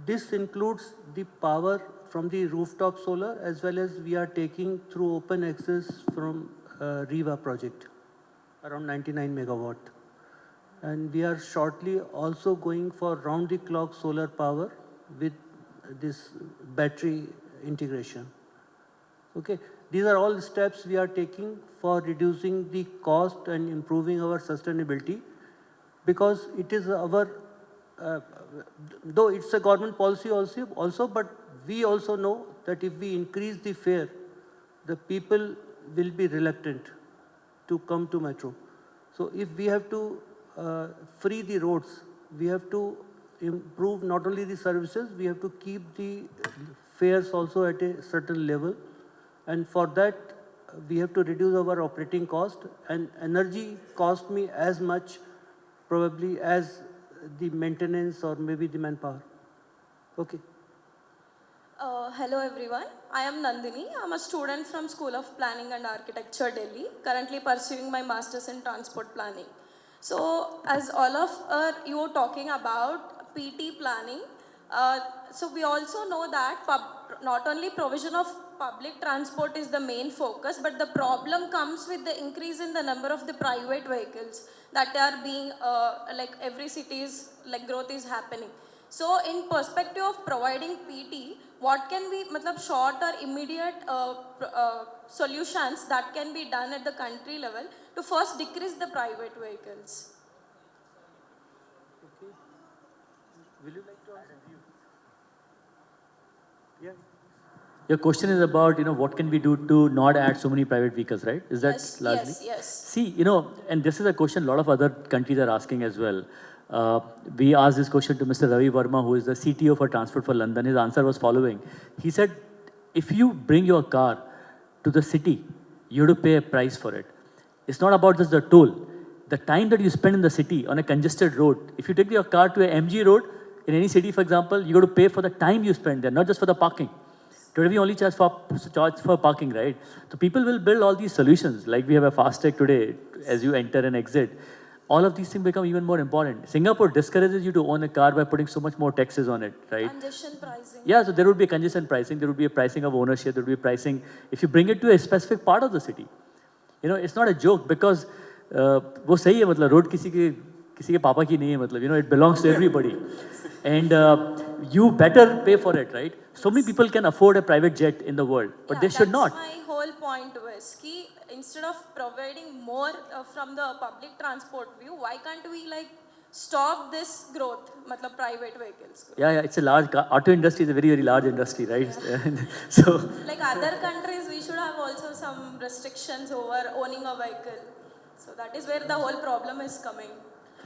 This includes the power from the rooftop solar as well as we are taking through open access from REVA project, around 99 megawatt. And we are shortly also going for round-the-clock solar power with this battery integration. Okay, these are all steps we are taking for reducing the cost and improving our sustainability, because it is our, though it's a government policy also, but we also know that if we increase the fare, the people will be reluctant to come to metro. So if we have to free the roads, we have to improve not only the services, we have to keep the fares also at a certain level. And for that, we have to reduce our operating cost, and energy cost me as much probably as the maintenance or maybe the manpower. Okay. Hello everyone, I am Nandini. I'm a student from School of Planning and Architecture, Delhi, currently pursuing my Masters in Transport Planning. So as all of you were talking about PT planning, so we also know that not only provision of public transport is the main focus, but the problem comes with the increase in the number of the private vehicles that are being, like every city's like growth is happening. So in perspective of providing PT, what can be short or immediate solutions that can be done at the country level to first decrease the private vehicles? Okay. Will you like to answer? Yeah. Your question is about, what can we do to not add so many private vehicles, right? Is that largely? Yes, yes. See, and this is a question a lot of other countries are asking as well. We asked this question to Mr. Ravi Verma, who is the CTO for Transport for London. His answer was following. He said, if you bring your car to the city, you have to pay a price for it. It's not about just the toll. The time that you spend in the city on a congested road, if you take your car to a MG road, in any city, for example, you got to pay for the time you spend there, not just for the parking. Today we only charge for parking, right? So people will build all these solutions, like we have a FASTag today, as you enter and exit. All of these things become even more important. Singapore discourages you to own a car by putting so much more taxes on it, right? Congestion pricing. Yeah, so there would be a congestion pricing, there would be a pricing of ownership, there would be a pricing, if you bring it to a specific part of the city. It's not a joke because वो सही है मतलब road किसी के पापा की नहीं है मतलब, it belongs to everybody. And you better pay for it, right? So many people can afford a private jet in the world, but they should not. My whole point was कि instead of providing more from the public transport view, why can't we stop this growth, private vehicles growth? Yeah, it's a large, auto industry is a very, very large industry, right? So, like other countries, we should have also some restrictions over owning a vehicle. So that is where the whole problem is coming.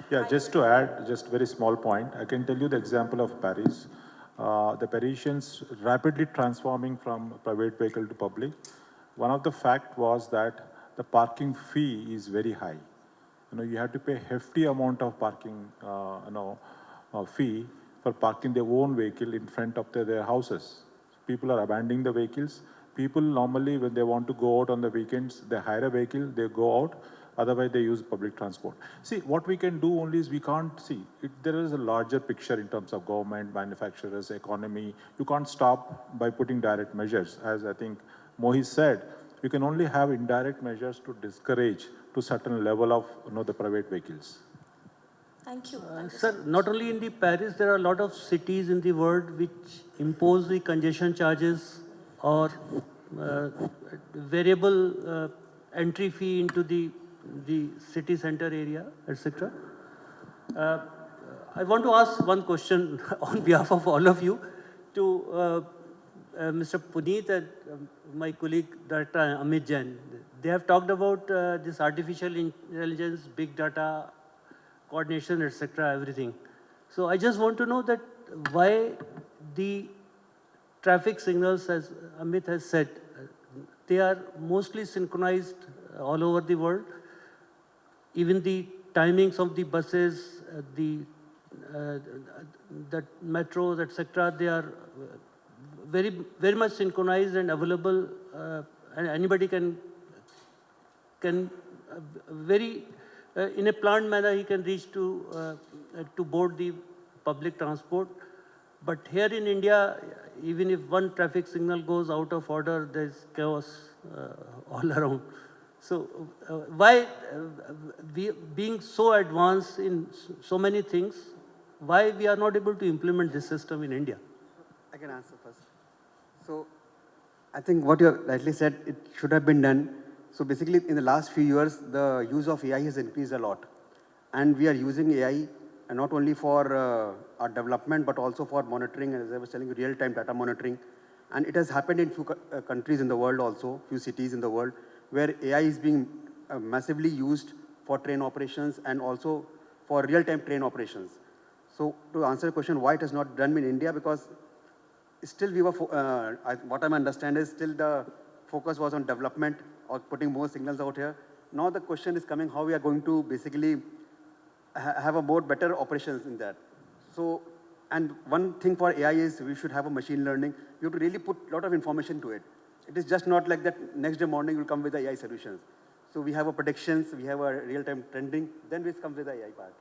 Yeah, just to add, just very small point, I can tell you the example of Paris. The Parisians rapidly transforming from private vehicle to public. One of the fact was that the parking fee is very high. You have to pay hefty amount of parking, fee for parking their own vehicle in front of their houses. People are abandoning the vehicles. People normally, when they want to go out on the weekends, they hire a vehicle, they go out. Otherwise, they use public transport. See, what we can do only is we can't see. There is a larger picture in terms of government, manufacturers, economy. You can't stop by putting direct measures. As I think Mohit said, you can only have indirect measures to discourage to certain level of the private vehicles. Thank you. Sir, not only in the Paris, there are a lot of cities in the world which impose the congestion charges or variable entry fee into the city center area, etc. I want to ask one question on behalf of all of you to Mr. Puneet and my colleague Dr. Amit Jain. They have talked about this artificial intelligence, big data, coordination, etc., everything. So I just want to know that why the traffic signals, as Amit has said, they are mostly synchronized all over the world. Even the timings of the buses, the metros, etc., they are very, very much synchronized and available, and anybody can very in a planned manner he can reach to board the public transport. But here in India, even if one traffic signal goes out of order, there's chaos all around. So why, being so advanced in so many things, why we are not able to implement this system in India? I can answer first. So I think what you rightly said, it should have been done. So basically, in the last few years, the use of AI has increased a lot. And we are using AI not only for our development, but also for monitoring, as I was telling you, real-time data monitoring. And it has happened in few countries in the world also, few cities in the world, where AI is being massively used for train operations and also for real-time train operations. So to answer the question, why it is not done in India, because still we were, what I understand is still the focus was on development or putting more signals out here. Now the question is coming how we are going to basically have a more better operations in that. So, and one thing for AI is we should have a machine learning. You have to really put a lot of information to it. It is just not like that next day morning will come with the AI solutions. So we have a predictions, we have a real-time trending, then we come with the AI part.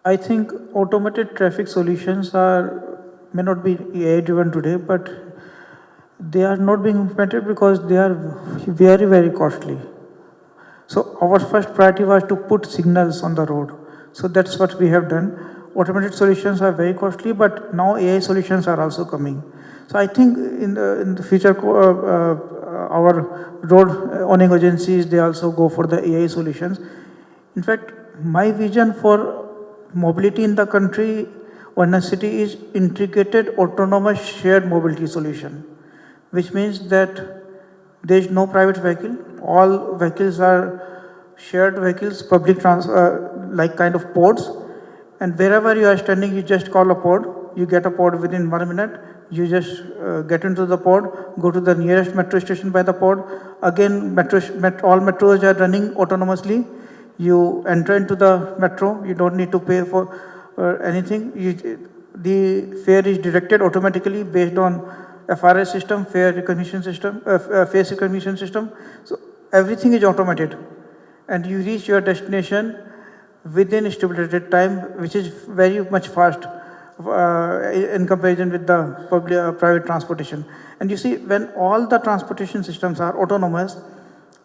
I think automated traffic solutions are may not be AI driven today, but they are not being implemented because they are very, very costly. So our first priority was to put signals on the road. So that's what we have done. Automated solutions are very costly, but now AI solutions are also coming. So I think in the future, our road owning agencies, they also go for the AI solutions. In fact, my vision for mobility in the country or in a city is integrated autonomous shared mobility solution, which means that there is no private vehicle. All vehicles are shared vehicles, like kind of pods. And wherever you are standing, you just call a pod. You get a pod within 1 minute. You just get into the pod, go to the nearest metro station by the pod. Again, all metros are running autonomously. You enter into the metro. You don't need to pay for anything. The fare is directed automatically based on FRS system, fare recognition system, face recognition system. So everything is automated, and you reach your destination within stipulated time, which is very much fast in comparison with the private transportation. And you see, when all the transportation systems are autonomous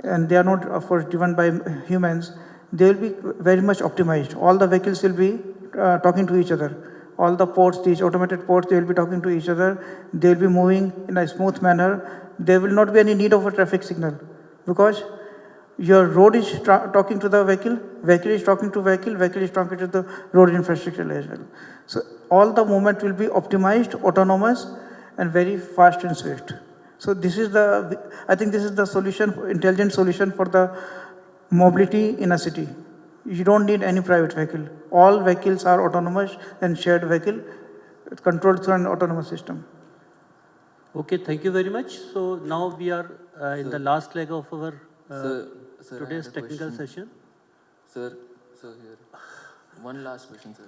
and they are not, of course, driven by humans, they will be very much optimized. All the vehicles will be talking to each other. All the ports, these automated ports, they will be talking to each other. They will be moving in a smooth manner. There will not be any need of a traffic signal because your road is talking to the vehicle, vehicle is talking to vehicle, vehicle is talking to the road infrastructure as well. So all the movement will be optimized, autonomous, and very fast and swift. So this is I think this is the solution, intelligent solution for the mobility in a city. You don't need any private vehicle. All vehicles are autonomous and shared vehicle controlled through an autonomous system. Okay, thank you very much. So now we are in the last leg of our today's technical session. Sir, here. One last question, sir.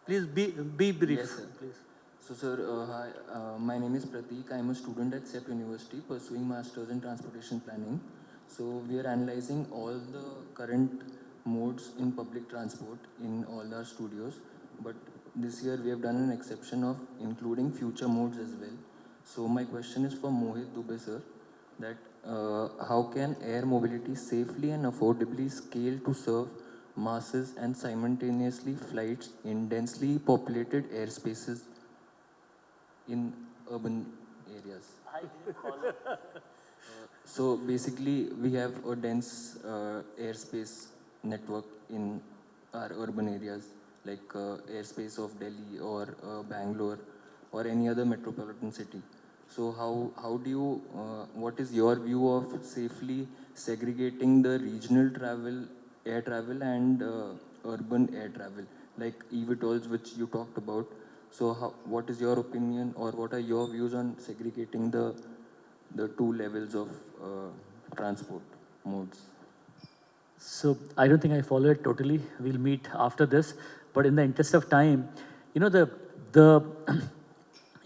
Please be brief. Yes, sir. Please. So, sir, hi. My name is Prateek. I am a student at CEP University pursuing Masters in Transportation Planning. So, we are analyzing all the current modes in public transport in all our studios. But this year we have done an exception of including future modes as well. So, my question is for Mohit Dubey, sir, that how can air mobility safely and affordably scale to serve masses and simultaneously flights in densely populated airspaces in urban areas? So basically we have a dense airspace network in our urban areas like airspace of Delhi or Bangalore or any other metropolitan city. So how do you, what is your view of safely segregating the regional travel, air travel and urban air travel, like eVTOLs which you talked about? So what is your opinion or what are your views on segregating the two levels of transport modes? So I don't think I follow it totally. We'll meet after this. But in the interest of time, you know,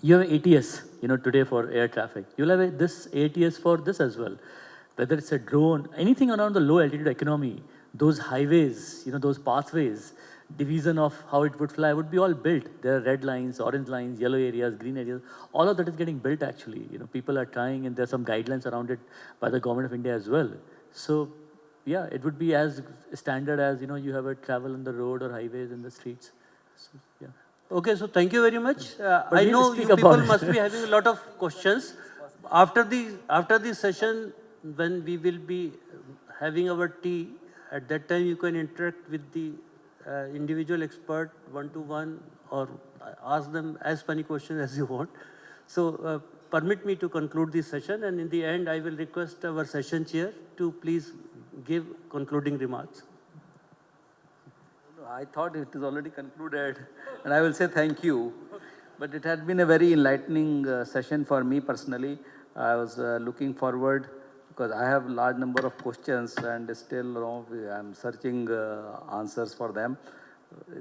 you have ATS, you know, today for air traffic. You'll have this ATS for this as well. Whether it's a drone, anything around the low altitude economy, those highways, you know, those pathways, division of how it would fly would be all built. There are red lines, orange lines, yellow areas, green areas. All of that is getting built actually. You know, people are trying and there's some guidelines around it by the government of India as well. So yeah, it would be as standard as, you know, you have a travel on the road or highways in the streets. So, yeah. Okay, so thank you very much. I know you people must be having a lot of questions. After the session, when we will be having our tea, at that time you can interact with the individual expert one-to-one or ask them as many questions as you want. So permit me to conclude this session, and in the end I will request our session chair to please give concluding remarks. I thought it is already concluded, and I will say thank you. But it had been a very enlightening session for me personally. I was looking forward because I have a large number of questions and still, you know, I'm searching answers for them.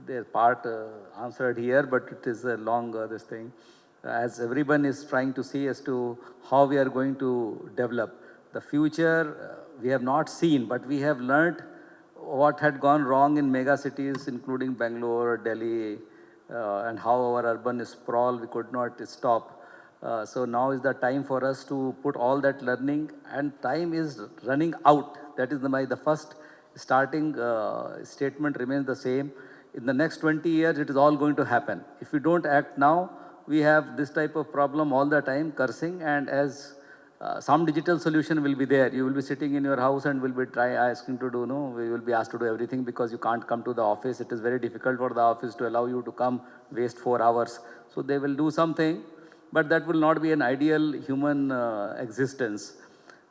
Their part answered here, but it is a long this thing. As everyone is trying to see as to how we are going to develop. The future we have not seen, but we have learnt what had gone wrong in mega cities, including Bangalore, Delhi, and how our urban sprawl we could not stop. So now is the time for us to put all that learning, and time is running out. That is the first starting statement remains the same. In the next 20 years, it is all going to happen. If we don't act now, we have this type of problem all the time, cursing, and as some digital solution will be there. You will be sitting in your house and will be asking to do, we will be asked to do everything because you can't come to the office. It is very difficult for the office to allow you to come, waste 4 hours. So they will do something, but that will not be an ideal human existence,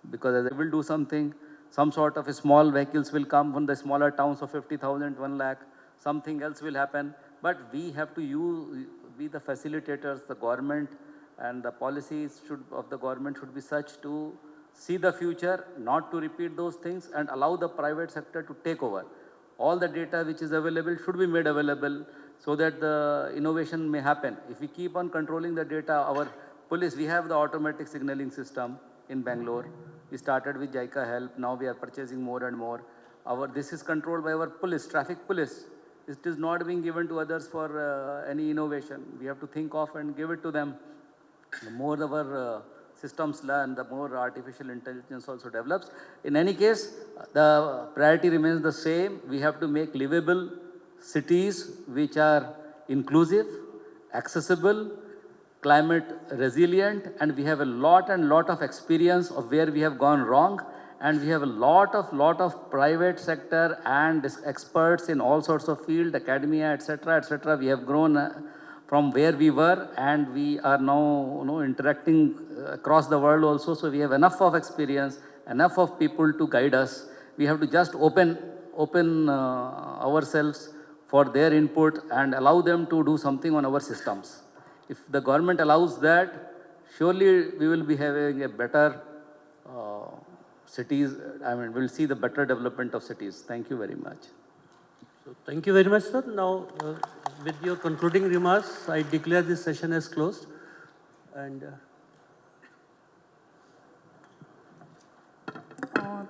because they will do something. Some sort of small vehicles will come from the smaller towns of 50,000, 1 lakh. Something else will happen, but we have to be the facilitators. The government and the policies of the government should be such to see the future, not to repeat those things, and allow the private sector to take over. All the data which is available should be made available so that the innovation may happen. If we keep on controlling the data, our police, we have the automatic signaling system in Bangalore. We started with JICA help, now we are purchasing more and more. This is controlled by our police, traffic police. It is not being given to others for any innovation. We have to think of and give it to them. The more our systems learn, the more artificial intelligence also develops. In any case, the priority remains the same. We have to make livable cities which are inclusive, accessible, climate resilient, and we have a lot of experience of where we have gone wrong, and we have a lot of private sector and experts in all sorts of field, academia, etc. We have grown from where we were, and we are now interacting across the world also. So we have enough of experience, enough of people to guide us. We have to just open ourselves for their input and allow them to do something on our systems. If the government allows that, surely we will be having a better cities. We'll see the better development of cities. Thank you very much. So thank you very much, sir. Now, with your concluding remarks, I declare this session as closed. And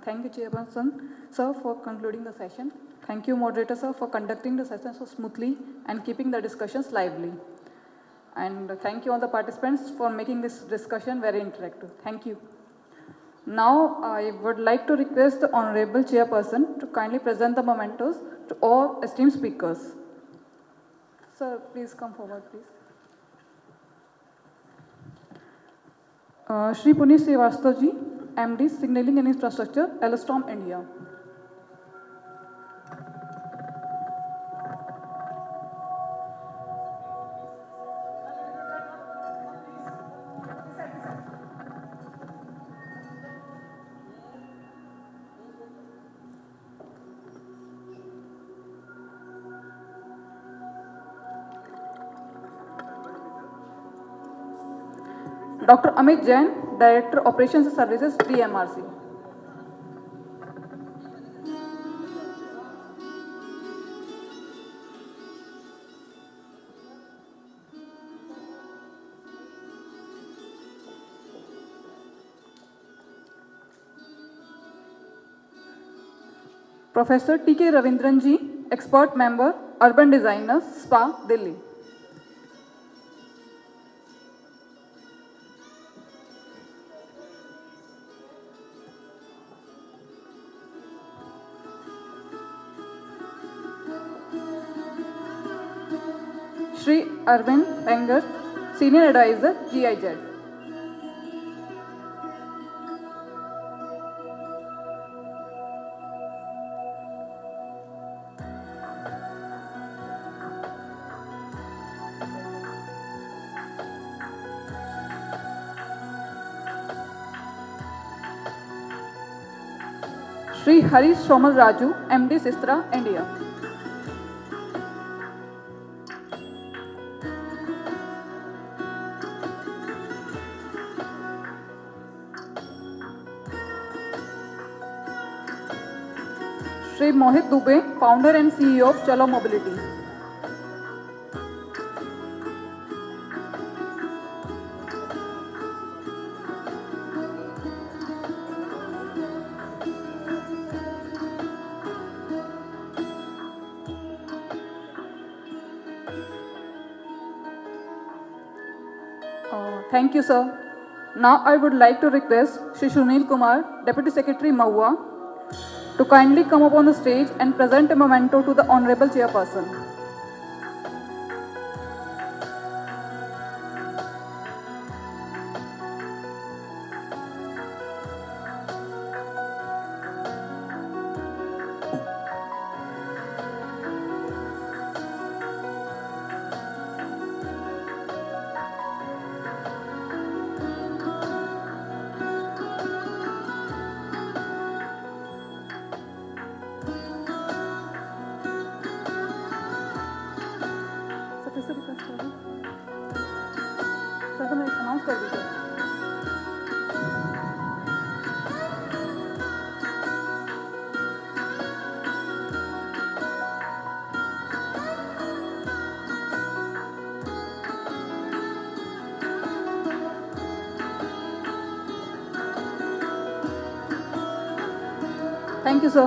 thank you, Chairperson, sir, for concluding the session. Thank you, moderator, sir, for conducting the session so smoothly and keeping the discussions lively. And thank you all the participants for making this discussion very interactive. Thank you. Now, I would like to request the Honorable Chairperson to kindly present the mementos to all esteemed speakers. Sir, please come forward, please. Shri Puneet Srivastava ji, MD, Signaling and Infrastructure, Alstom, India. Dr. Amit Jain, Director Operations Services, DMRC. Professor T.K. Ravindran ji, Expert Member, Urban Designer, SPA, Delhi. Shri Arvind Wenger, Senior Advisor, GIZ. Shri Harish Somal Raju, MD, Sistra, India. Shri Mohit Dubey, Founder and CEO of Chalo Mobility. Thank you, sir. Now I would like to request Shri Sunil Kumar, Deputy Secretary Mahua, to kindly come up on the stage and present a memento to the Honorable Chairperson. Thank you, sir.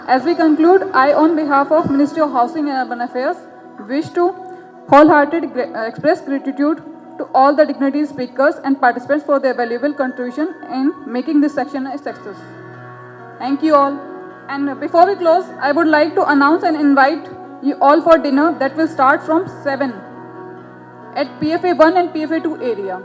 As we conclude, I, on behalf of Ministry of Housing and Urban Affairs, wish to wholeheartedly express gratitude to all the dignitaries, speakers, and participants for their valuable contribution in making this section a success. Thank you all. And before we close, I would like to announce and invite you all for dinner that will start from 7 at PFA 1 and PFA 2 area.